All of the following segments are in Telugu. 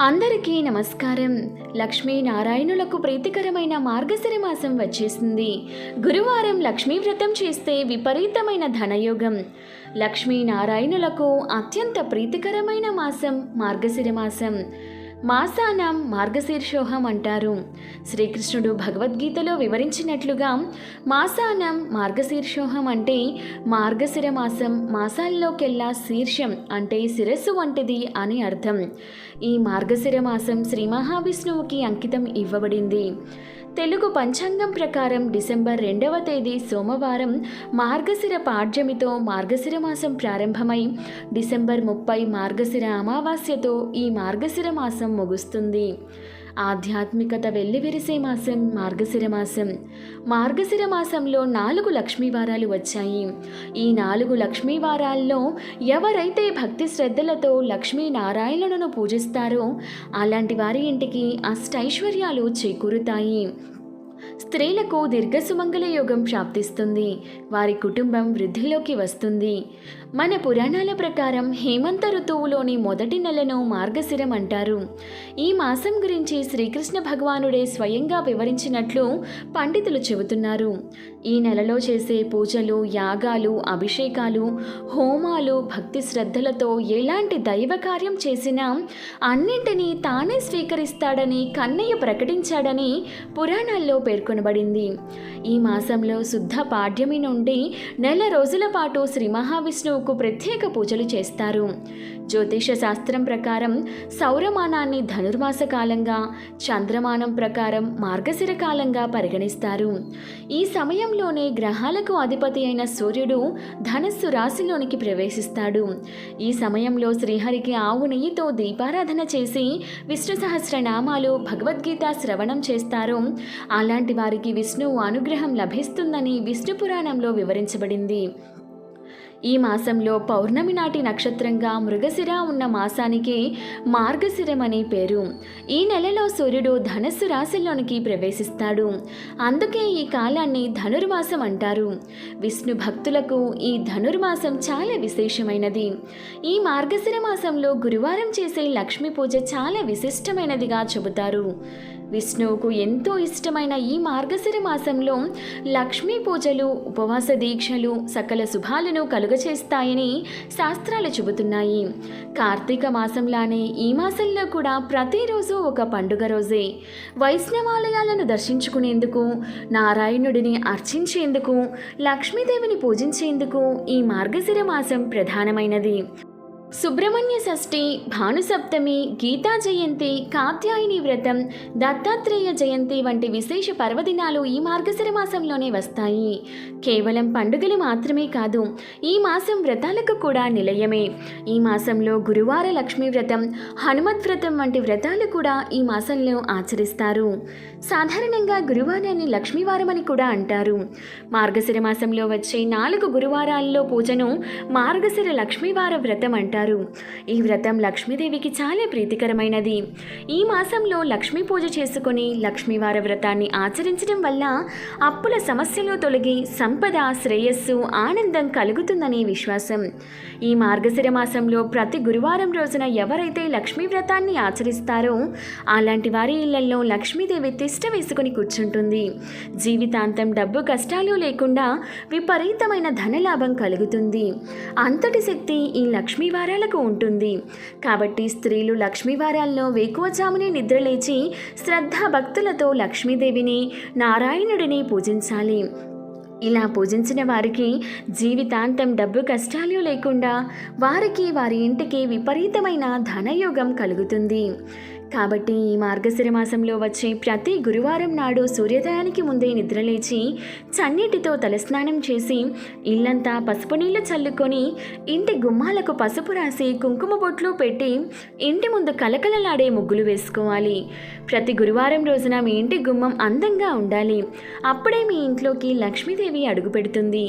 అందరికీ నమస్కారం. లక్ష్మీనారాయణులకు ప్రీతికరమైన మార్గశిర మాసం వచ్చేసింది. గురువారం లక్ష్మీ వ్రతం చేస్తే విపరీతమైన ధనయోగం. లక్ష్మీనారాయణులకు అత్యంత ప్రీతికరమైన మాసం మార్గశిర మాసం. మాసానం మార్గశీర్షోహం అంటారు. శ్రీకృష్ణుడు భగవద్గీతలో వివరించినట్లుగా మాసానం మార్గశీర్షోహం అంటే మార్గశిర మాసం మాసాల్లోకెల్లా శీర్షం అంటే శిరస్సు వంటిది అని అర్థం. ఈ మార్గశిర మాసం శ్రీ మహావిష్ణువుకి అంకితం ఇవ్వబడింది. తెలుగు పంచాంగం ప్రకారం డిసెంబర్ 2వ తేదీ సోమవారం మార్గశిర పాడ్యమితో మార్గశిర మాసం ప్రారంభమై డిసెంబర్ 30 మార్గశిర అమావాస్యతో ఈ మార్గశిర మాసం ముగుస్తుంది. ఆధ్యాత్మికత వెల్లివిరిసే మాసం మార్గశిర మాసం. మార్గశిర మాసంలో 4 లక్ష్మీవారాలు వచ్చాయి. ఈ 4 లక్ష్మీవారాల్లో ఎవరైతే భక్తి శ్రద్ధలతో లక్ష్మీనారాయణులను పూజిస్తారో అలాంటి వారి ఇంటికి అష్టైశ్వర్యాలు చేకూరుతాయి. స్త్రీలకు దీర్ఘసుమంగళ యోగం ప్రాప్తిస్తుంది. వారి కుటుంబం వృద్ధిలోకి వస్తుంది. మన పురాణాల ప్రకారం హేమంత ఋతువులోని మొదటి నెలను మార్గశిరం అంటారు. ఈ మాసం గురించి శ్రీకృష్ణ భగవానుడే స్వయంగా వివరించినట్లు పండితులు చెబుతున్నారు. ఈ నెలలో చేసే పూజలు, యాగాలు, అభిషేకాలు, హోమాలు భక్తి శ్రద్ధలతో ఎలాంటి దైవ కార్యం చేసినా అన్నింటినీ తానే స్వీకరిస్తాడని కన్నయ్య ప్రకటించాడని పురాణాల్లో పేర్కొనబడింది. ఈ మాసంలో శుద్ధ పాడ్యమి నుండి నెల రోజుల పాటు శ్రీ మహావిష్ణువుకు ప్రత్యేక పూజలు చేస్తారు. జ్యోతిష శాస్త్రం ప్రకారం సౌరమానాన్ని ధనుర్మాస కాలంగా, చంద్రమానం ప్రకారం మార్గశిర కాలంగా పరిగణిస్తారు. ఈ సమయంలోనే గ్రహాలకు అధిపతి అయిన సూర్యుడు ధనస్సు రాశిలోనికి ప్రవేశిస్తాడు. ఈ సమయంలో శ్రీహరికి ఆవు నెయ్యితో దీపారాధన చేసి విష్ణు సహస్రనామాలు, భగవద్గీత శ్రవణం చేస్తారు. అలాంటి వారికి విష్ణువు అనుగ్రహం లభిస్తుందని విష్ణు పురాణంలో వివరించబడింది. ఈ మాసంలో పౌర్ణమి నాటి నక్షత్రంగా మృగశిర ఉన్న మాసానికి మార్గశిరం అనే పేరు. ఈ నెలలో సూర్యుడు ధనస్సు రాశిలోనికి ప్రవేశిస్తాడు. అందుకే ఈ కాలాన్ని ధనుర్మాసం అంటారు. విష్ణు భక్తులకు ఈ ధనుర్మాసం చాలా విశేషమైనది. ఈ మార్గశిర మాసంలో గురువారం చేసే లక్ష్మీ పూజ చాలా విశిష్టమైనదిగా చెబుతారు. విష్ణువుకు ఎంతో ఇష్టమైన ఈ మార్గశిర మాసంలో లక్ష్మీ పూజలు, ఉపవాస దీక్షలు సకల శుభాలను కలుగచేస్తాయని శాస్త్రాలు చెబుతున్నాయి. కార్తీక మాసంలానే ఈ మాసంలో కూడా ప్రతిరోజు ఒక పండుగ రోజే. వైష్ణవాలయాలను దర్శించుకునేందుకు, నారాయణుడిని అర్చించేందుకు, లక్ష్మీదేవిని పూజించేందుకు ఈ మార్గశిర మాసం ప్రధానమైనది. సుబ్రహ్మణ్య షష్ఠి, భానుసప్తమి, గీతా జయంతి, కాత్యాయని వ్రతం, దత్తాత్రేయ జయంతి వంటి విశేష పర్వదినాలు ఈ మార్గశిర మాసంలోనే వస్తాయి. కేవలం పండుగలు మాత్రమే కాదు, ఈ మాసం వ్రతాలకు కూడా నిలయమే. ఈ మాసంలో గురువార లక్ష్మీ వ్రతం, హనుమత్ వ్రతం వంటి వ్రతాలు కూడా ఈ మాసంలో ఆచరిస్తారు. సాధారణంగా గురువారాన్ని లక్ష్మీవారం అని కూడా అంటారు. మార్గశిర మాసంలో వచ్చే 4 గురువారాల్లో పూజను మార్గశిర లక్ష్మీవార వ్రతం అంటారు. ఈ వ్రతం లక్ష్మీదేవికి చాలా ప్రీతికరమైనది. ఈ మాసంలో లక్ష్మీ పూజ చేసుకుని లక్ష్మీవార వ్రతాన్ని ఆచరించడం వల్ల అప్పుల సమస్యలు తొలగి సంపద, శ్రేయస్సు, ఆనందం కలుగుతుందనే విశ్వాసం. ఈ మార్గశిర మాసంలో ప్రతి గురువారం రోజున ఎవరైతే లక్ష్మీ వ్రతాన్ని ఆచరిస్తారో అలాంటి వారి ఇళ్లలో లక్ష్మీదేవి తిష్ట వేసుకుని కూర్చుంటుంది. జీవితాంతం డబ్బు కష్టాలు లేకుండా విపరీతమైన ధనలాభం కలుగుతుంది. అంతటి శక్తి ఈ లక్ష్మీవారాలకు ఉంటుంది. కాబట్టి స్త్రీలు లక్ష్మీవారాల్లో వేకువజామునే నిద్రలేచి శ్రద్ధా భక్తులతో లక్ష్మీదేవిని, నారాయణుడిని పూజించాలి. ఇలా పూజించిన వారికి జీవితాంతం డబ్బు కష్టాలు లేకుండా వారికి, వారి ఇంటికి విపరీతమైన ధనయోగం కలుగుతుంది. కాబట్టి ఈ మార్గశిర మాసంలో వచ్చే ప్రతి గురువారం నాడు సూర్యోదయానికి ముందే నిద్రలేచి చన్నీటితో తలస్నానం చేసి ఇల్లంతా పసుపు నీళ్లు చల్లుకొని ఇంటి గుమ్మాలకు పసుపు రాసి కుంకుమ బొట్లు పెట్టి ఇంటి ముందు కలకలలాడే ముగ్గులు వేసుకోవాలి. ప్రతి గురువారం రోజున మీ ఇంటి గుమ్మం అందంగా ఉండాలి. అప్పుడే మీ ఇంట్లోకి లక్ష్మీదేవి అడుగు పెడుతుంది.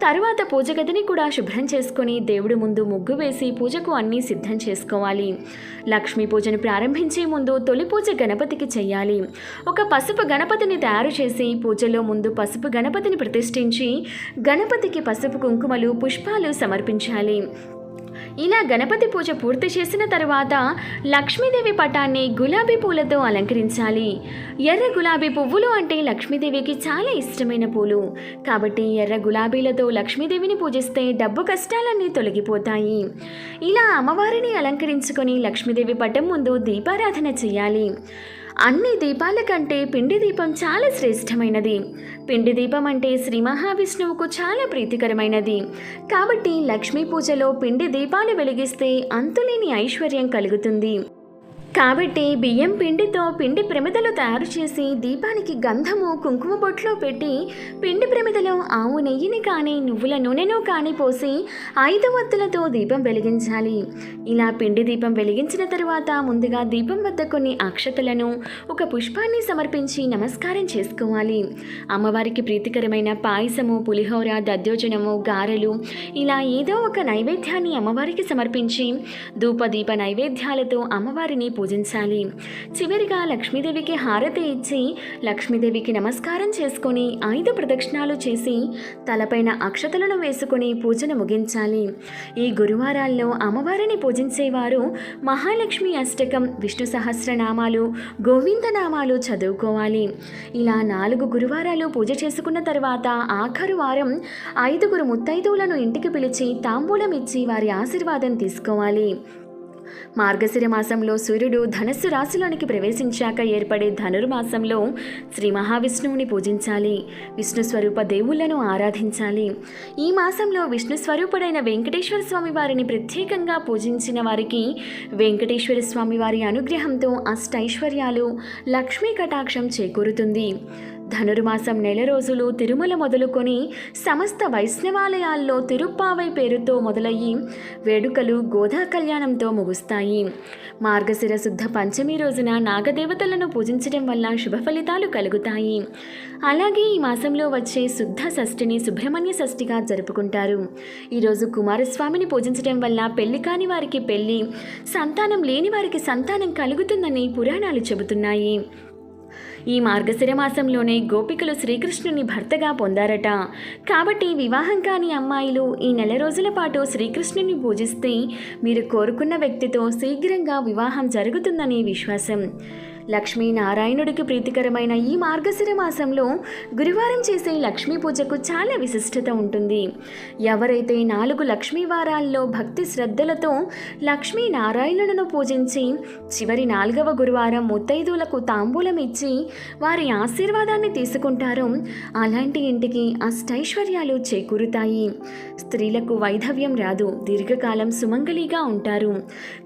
తరువాత పూజ గదిని కూడా శుభ్రం చేసుకొని దేవుడి ముందు ముగ్గు వేసి పూజకు అన్నీ సిద్ధం చేసుకోవాలి. లక్ష్మీ పూజను ప్రారంభించే ముందు తొలి పూజ గణపతికి చేయాలి. ఒక పసుపు గణపతిని తయారు చేసి పూజలో ముందు పసుపు గణపతిని ప్రతిష్ఠించి గణపతికి పసుపు కుంకుమలు, పుష్పాలు సమర్పించాలి. ఇలా గణపతి పూజ పూర్తి చేసిన తర్వాత లక్ష్మీదేవి పటాన్ని గులాబీ పూలతో అలంకరించాలి. ఎర్ర గులాబీ పువ్వులు అంటే లక్ష్మీదేవికి చాలా ఇష్టమైన పూలు. కాబట్టి ఎర్ర గులాబీలతో లక్ష్మీదేవిని పూజిస్తే డబ్బు కష్టాలన్నీ తొలగిపోతాయి. ఇలా అమ్మవారిని అలంకరించుకొని లక్ష్మీదేవి పటం ముందు దీపారాధన చేయాలి. అన్ని దీపాల కంటే పిండి దీపం చాలా శ్రేష్టమైనది. పిండి దీపం అంటే శ్రీ మహావిష్ణువుకు చాలా ప్రీతికరమైనది. కాబట్టి లక్ష్మీ పూజలో పిండి దీపాలు వెలిగిస్తే అంతులేని ఐశ్వర్యం కలుగుతుంది. కాబట్టి బియ్యం పిండితో పిండి ప్రమిదలు తయారు చేసి దీపానికి గంధము కుంకుమ బొట్లో పెట్టి పిండి ప్రమిదలో ఆవు నెయ్యిని కానీ నువ్వుల నూనెను కానీ పోసి 5 ఒత్తులతో దీపం వెలిగించాలి. ఇలా పిండి దీపం వెలిగించిన తరువాత ముందుగా దీపం వద్ద కొన్ని అక్షతలను ఒక పుష్పాన్ని సమర్పించి నమస్కారం చేసుకోవాలి. అమ్మవారికి ప్రీతికరమైన పాయసము, పులిహోర, దద్దోజనము, గారెలు ఇలా ఏదో ఒక నైవేద్యాన్ని అమ్మవారికి సమర్పించి ధూపదీప నైవేద్యాలతో అమ్మవారిని పూజించాలి. చివరిగా లక్ష్మీదేవికి హారతి ఇచ్చి లక్ష్మీదేవికి నమస్కారం చేసుకొని 5 ప్రదక్షిణాలు చేసి తలపైన అక్షతలను వేసుకొని పూజను ముగించాలి. ఈ గురువారాల్లో అమ్మవారిని పూజించేవారు మహాలక్ష్మి అష్టకం, విష్ణు సహస్రనామాలు, గోవిందనామాలు చదువుకోవాలి. ఇలా 4 గురువారాలు పూజ చేసుకున్న తర్వాత ఆఖరు వారం 5 ముత్తైదువులను ఇంటికి పిలిచి తాంబూలం ఇచ్చి వారి ఆశీర్వాదం తీసుకోవాలి. మార్గశిర మాసంలో సూర్యుడు ధనస్సు రాశిలోనికి ప్రవేశించాక ఏర్పడే ధనుర్మాసంలో శ్రీ మహావిష్ణువుని పూజించాలి. విష్ణు స్వరూప దేవుళ్లను ఆరాధించాలి. ఈ మాసంలో విష్ణు స్వరూపుడైన వెంకటేశ్వర స్వామి వారిని ప్రత్యేకంగా పూజించిన వారికి వెంకటేశ్వర స్వామి వారి అనుగ్రహంతో అష్టైశ్వర్యాలు, లక్ష్మీ కటాక్షం చేకూరుతుంది. ధనుర్మాసం నెల రోజులు తిరుమల మొదలుకొని సమస్త వైష్ణవాలయాల్లో తిరుప్పావై పేరుతో మొదలయ్యి వేడుకలు గోదా కళ్యాణంతో ముగుస్తాయి. మార్గశిర శుద్ధ పంచమి రోజున నాగదేవతలను పూజించడం వల్ల శుభ ఫలితాలు కలుగుతాయి. అలాగే ఈ మాసంలో వచ్చే శుద్ధ షష్ఠిని సుబ్రహ్మణ్య షష్ఠిగా జరుపుకుంటారు. ఈరోజు కుమారస్వామిని పూజించడం వల్ల పెళ్లి కాని వారికి పెళ్లి, సంతానం లేని వారికి సంతానం కలుగుతుందని పురాణాలు చెబుతున్నాయి. ఈ మార్గశిర మాసంలోనే గోపికలు శ్రీకృష్ణుని భర్తగా పొందారట. కాబట్టి వివాహం కాని అమ్మాయిలు ఈ నెల రోజుల పాటు శ్రీకృష్ణుని పూజిస్తే మీరు కోరుకున్న వ్యక్తితో శీఘ్రంగా వివాహం జరుగుతుందని విశ్వాసం. లక్ష్మీనారాయణుడికి ప్రీతికరమైన ఈ మార్గశిర మాసంలో గురువారం చేసే లక్ష్మీ పూజకు చాలా విశిష్టత ఉంటుంది. ఎవరైతే 4 లక్ష్మీ వారాల్లో భక్తి శ్రద్ధలతో లక్ష్మీనారాయణులను పూజించి చివరి 4వ గురువారం ముత్తైదువులకు తాంబూలం ఇచ్చి వారి ఆశీర్వాదాన్ని తీసుకుంటారో అలాంటి ఇంటికి అష్టైశ్వర్యాలు చేకూరుతాయి. స్త్రీలకు వైధవ్యం రాదు, దీర్ఘకాలం సుమంగళిగా ఉంటారు.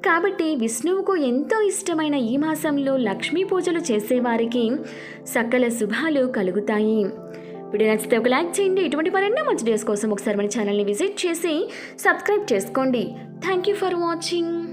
కాబట్టి విష్ణువుకు ఎంతో ఇష్టమైన ఈ మాసంలో లక్ష్మీ పూజలు చేసేవారికి సకల శుభాలు కలుగుతాయి. వీడియో నచ్చితే ఒక లైక్ చేయండి. ఇటువంటి మరెన్నో మంచి డేస్ కోసం ఒకసారి మన ఛానల్ని విజిట్ చేసి సబ్స్క్రైబ్ చేసుకోండి. Thank you for watching.